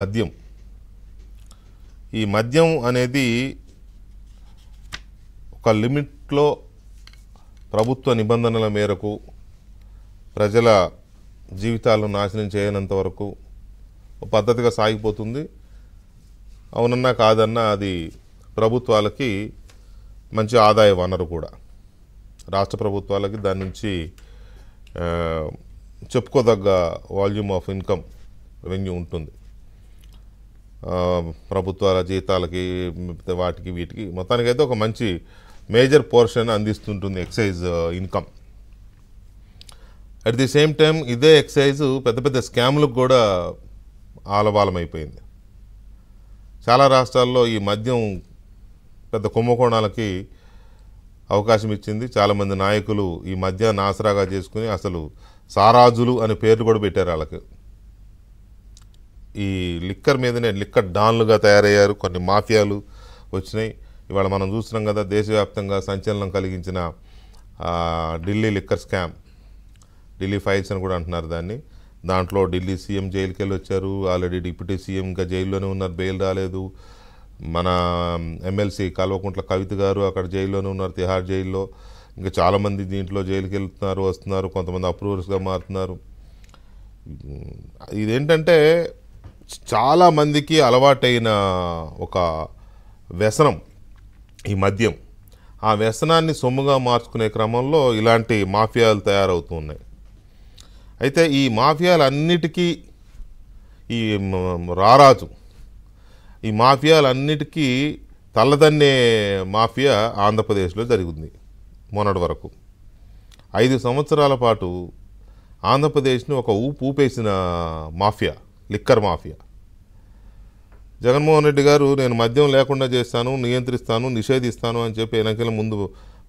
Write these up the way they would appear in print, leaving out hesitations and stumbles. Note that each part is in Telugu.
మద్యం ఈ మద్యం అనేది ఒక లిమిట్లో ప్రభుత్వ నిబంధనల మేరకు ప్రజల జీవితాలను నాశనం చేయనంత వరకు పద్ధతిగా సాగిపోతుంది. అవునన్నా కాదన్నా అది ప్రభుత్వాలకి మంచి ఆదాయ వనరు కూడా. రాష్ట్ర ప్రభుత్వాలకి దాని నుంచి చెప్పుకోదగ్గ వాల్యూమ్ ఆఫ్ ఇన్కమ్ రెవెన్యూ ఉంటుంది. ప్రభుత్వాల జీతాలకి వాటికి వీటికి మొత్తానికైతే ఒక మంచి మేజర్ పోర్షన్ అందిస్తుంటుంది excise income. At the same time ఇదే ఎక్సైజ్ పెద్ద పెద్ద స్కామ్లకు కూడా ఆలవాలమైపోయింది. చాలా రాష్ట్రాల్లో ఈ మద్యం పెద్ద కుంభకోణాలకి అవకాశం ఇచ్చింది. చాలామంది నాయకులు ఈ మద్యాన్ని ఆసరాగా చేసుకుని అసలు సారాజులు అనే పేర్లు కూడా పెట్టారు వాళ్ళకి. ఈ లిక్కర్ మీదనే లిక్కర్ డాన్లుగా తయారయ్యారు. కొన్ని మాఫియాలు వచ్చినాయి. ఇవాళ మనం చూస్తున్నాం కదా, దేశవ్యాప్తంగా సంచలనం కలిగించిన Delhi liquor scam, Delhi files అని కూడా అంటున్నారు దాన్ని. దాంట్లో ఢిల్లీ సీఎం జైలుకి వెళ్ళి వచ్చారు. ఆల్రెడీ డిప్యూటీ సీఎం ఇంకా జైల్లోనే ఉన్నారు, బెయిల్ రాలేదు. మన ఎమ్మెల్సీ కల్వకుంట్ల కవిత గారు అక్కడ జైల్లోనే ఉన్నారు, తిహార్ జైల్లో. ఇంకా చాలామంది దీంట్లో జైలుకి వెళ్తున్నారు, వస్తున్నారు. కొంతమంది అప్రూవర్స్గా మారుతున్నారు. ఇదేంటంటే చాలామందికి అలవాటైన ఒక వ్యసనం ఈ మద్యం. ఆ వ్యసనాన్ని సొమ్ముగా మార్చుకునే క్రమంలో ఇలాంటి మాఫియాలు తయారవుతూ ఉన్నాయి. అయితే ఈ మాఫియాలన్నిటికీ ఈ రారాజు, ఈ మాఫియాలన్నిటికీ తల్లదన్నే మాఫియా ఆంధ్రప్రదేశ్లో జరిగింది మొన్నటి వరకు. 5 సంవత్సరాల పాటు ఆంధ్రప్రదేశ్ని ఒక ఊపేసిన mafia, liquor mafia. Jaganmohan Reddy గారు నేను మద్యం లేకుండా చేస్తాను, నియంత్రిస్తాను, నిషేధిస్తాను అని చెప్పి ఎన్నికల ముందు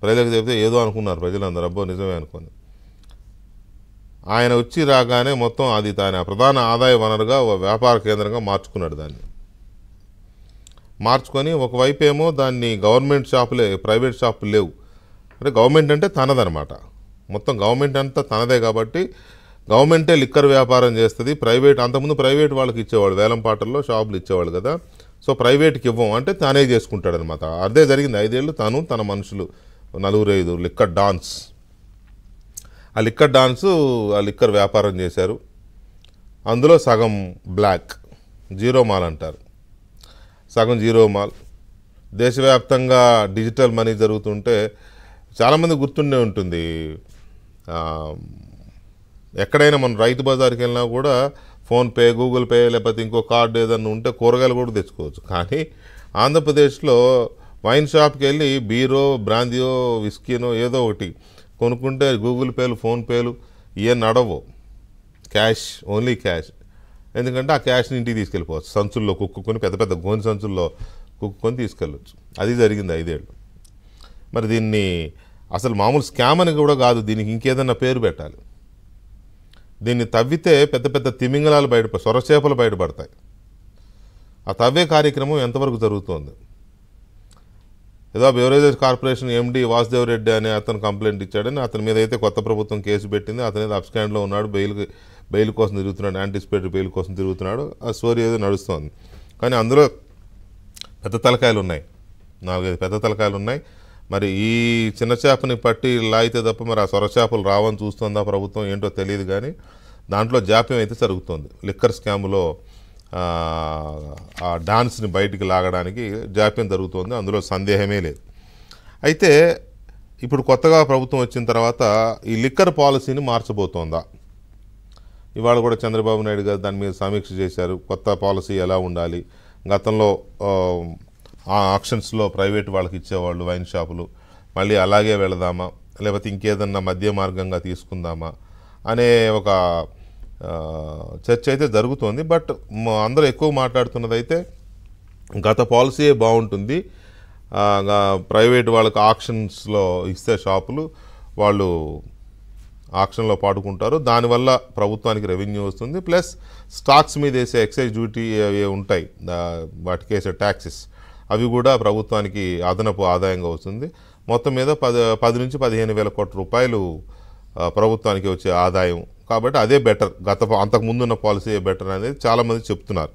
ప్రజలకు చెప్తే ఏదో అనుకున్నారు ప్రజలందరూ, అబ్బో నిజమే అనుకోని. ఆయన వచ్చి రాగానే మొత్తం అది తన ప్రధాన ఆదాయ వనరుగా వ్యాపార కేంద్రంగా మార్చుకున్నాడు. దాన్ని మార్చుకొని ఒకవైపు ఏమో దాన్ని గవర్నమెంట్ షాపులే, ప్రైవేట్ షాపులు లేవు. అంటే గవర్నమెంట్ అంటే తనదనమాట, మొత్తం గవర్నమెంట్ అంతా తనదే కాబట్టి గవర్నమెంటే లిక్కర్ వ్యాపారం చేస్తుంది. ప్రైవేట్ అంతకుముందు ప్రైవేట్ వాళ్ళకి ఇచ్చేవాళ్ళు, వేలంపాటల్లో షాపులు ఇచ్చేవాళ్ళు కదా. సో ప్రైవేట్కి ఇవ్వం అంటే తానే చేసుకుంటాడనమాట. అదే జరిగింది 5 ఏళ్ళు. తను తన మనుషులు 4-5 లిక్కర్ డాన్స్, ఆ లిక్కర్ డాన్సు ఆ లిక్కర్ వ్యాపారం చేశారు. అందులో సగం బ్లాక్, జీరో మాల్ అంటారు, సగం జీరో మాల్. దేశవ్యాప్తంగా డిజిటల్ మనీ జరుగుతుంటే చాలామంది గుర్తుండే ఉంటుంది. ఎక్కడైనా మనం రైతు బజార్కి వెళ్ళినా కూడా ఫోన్పే, గూగుల్ పే లేకపోతే ఇంకో కార్డు ఏదన్నా ఉంటే కూరగాయలు కూడా తెచ్చుకోవచ్చు. కానీ ఆంధ్రప్రదేశ్లో వైన్ షాప్కి వెళ్ళి బీరో, బ్రాందియో, విస్కీనో ఏదో ఒకటి కొనుక్కుంటే గూగుల్ పేలు, ఫోన్పేలు ఇవన్నీ నడవు. Cash, only cash. ఎందుకంటే ఆ క్యాష్ని ఇంటికి తీసుకెళ్ళిపోవచ్చు, సంచుల్లో కుక్కుని, పెద్ద పెద్ద గోని సంచుల్లో కుక్కుని తీసుకెళ్ళవచ్చు. అది జరిగింది 5 ఏళ్ళు. మరి దీన్ని అసలు మామూలు స్కామ్ అని కూడా కాదు, దీనికి ఇంకేదన్నా పేరు పెట్టాలి. దీన్ని తవ్వితే పెద్ద పెద్ద తిమింగలాలు సొరచేపలు బయటపడతాయి. ఆ తవ్వే కార్యక్రమం ఎంతవరకు జరుగుతోంది? ఏదో beverages corporation MD Vasudev Reddy అనే అతను కంప్లైంట్ ఇచ్చాడని, అతని మీద అయితే కొత్త ప్రభుత్వం కేసు పెట్టింది. అతని మీద అబ్స్కాండ్లో ఉన్నాడు, బెయిల్ కోసం తిరుగుతున్నాడు, యాంటిసిపేటరీ బెయిల్ కోసం తిరుగుతున్నాడు. ఆ స్టోరీ ఏదో నడుస్తోంది. కానీ అందులో పెద్ద తలకాయలు ఉన్నాయి, 4-5 పెద్ద తలకాయలు ఉన్నాయి. మరి ఈ చిన్న చేపని పట్టి లాగితే తప్ప మరి ఆ సొరచేపలు రావని చూస్తుందా ప్రభుత్వం ఏంటో తెలియదు. కానీ దాంట్లో జాప్యం అయితే జరుగుతుంది. లిక్కర్ స్కామ్లో ఆ డాన్స్ని బయటికి లాగడానికి జాప్యం జరుగుతుంది, అందులో సందేహమే లేదు. అయితే ఇప్పుడు కొత్తగా ప్రభుత్వం వచ్చిన తర్వాత ఈ లిక్కర్ పాలసీని మార్చబోతోందా? ఇవాళ కూడా చంద్రబాబు నాయుడు గారు దాని మీద సమీక్ష చేశారు. కొత్త పాలసీ ఎలా ఉండాలి, గతంలో ఆక్షన్స్లో ప్రైవేట్ వాళ్ళకి ఇచ్చేవాళ్ళు వైన్ షాపులు, మళ్ళీ అలాగే వెళదామా లేకపోతే ఇంకేదన్నా మధ్య మార్గంగా తీసుకుందామా అనే ఒక చర్చ అయితే జరుగుతోంది. బట్ అందరూ ఎక్కువ మాట్లాడుతున్నది అయితే గత పాలసీయే బాగుంటుంది, ప్రైవేట్ వాళ్ళకి ఆక్షన్స్లో ఇస్తే షాపులు వాళ్ళు ఆక్షన్లో పాడుకుంటారు, దానివల్ల ప్రభుత్వానికి రెవెన్యూ వస్తుంది, ప్లస్ స్టాక్స్ మీద వేసే ఎక్సైజ్ డ్యూటీ అవి ఉంటాయి, వాటికి వేసే ట్యాక్సెస్ అవి కూడా ప్రభుత్వానికి అదనపు ఆదాయంగా వస్తుంది. మొత్తం మీద 10 నుంచి 15 వేల కోట్ల రూపాయలు ప్రభుత్వానికి వచ్చే ఆదాయం. కాబట్టి అదే బెటర్, అంతకుముందున్న పాలసీ బెటర్ అనేది చాలామంది చెప్తున్నారు.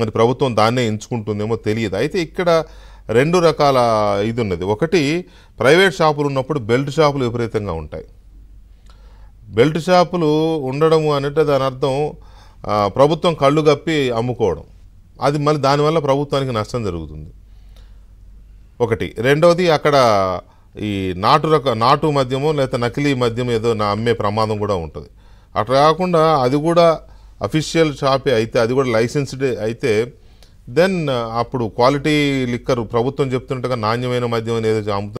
మరి ప్రభుత్వం దాన్నే ఎంచుకుంటుందేమో తెలియదు. అయితే ఇక్కడ 2 రకాల ఇది ఉన్నది. ఒకటి, ప్రైవేట్ షాపులు ఉన్నప్పుడు బెల్ట్ షాపులు విపరీతంగా ఉంటాయి. బెల్ట్ షాపులు ఉండడము అంటే దాని అర్థం ప్రభుత్వం కళ్ళు కప్పి అమ్ముకోవడం. అది మళ్ళీ దానివల్ల ప్రభుత్వానికి నష్టం జరుగుతుంది. ఒకటి. రెండవది, అక్కడ ఈ నాటు మద్యమో లేదా నకిలీ మద్యం ఏదో అమ్మే ప్రమాదం కూడా ఉంటుంది. అట్లా కాకుండా అది కూడా అఫీషియల్ షాపే అయితే, అది కూడా లైసెన్స్డ్ అయితే, దెన్ అప్పుడు క్వాలిటీ లిక్కర్ ప్రభుత్వం చెప్తుండగా నాణ్యమైన మద్యం అనేది అమ్ముతుంది.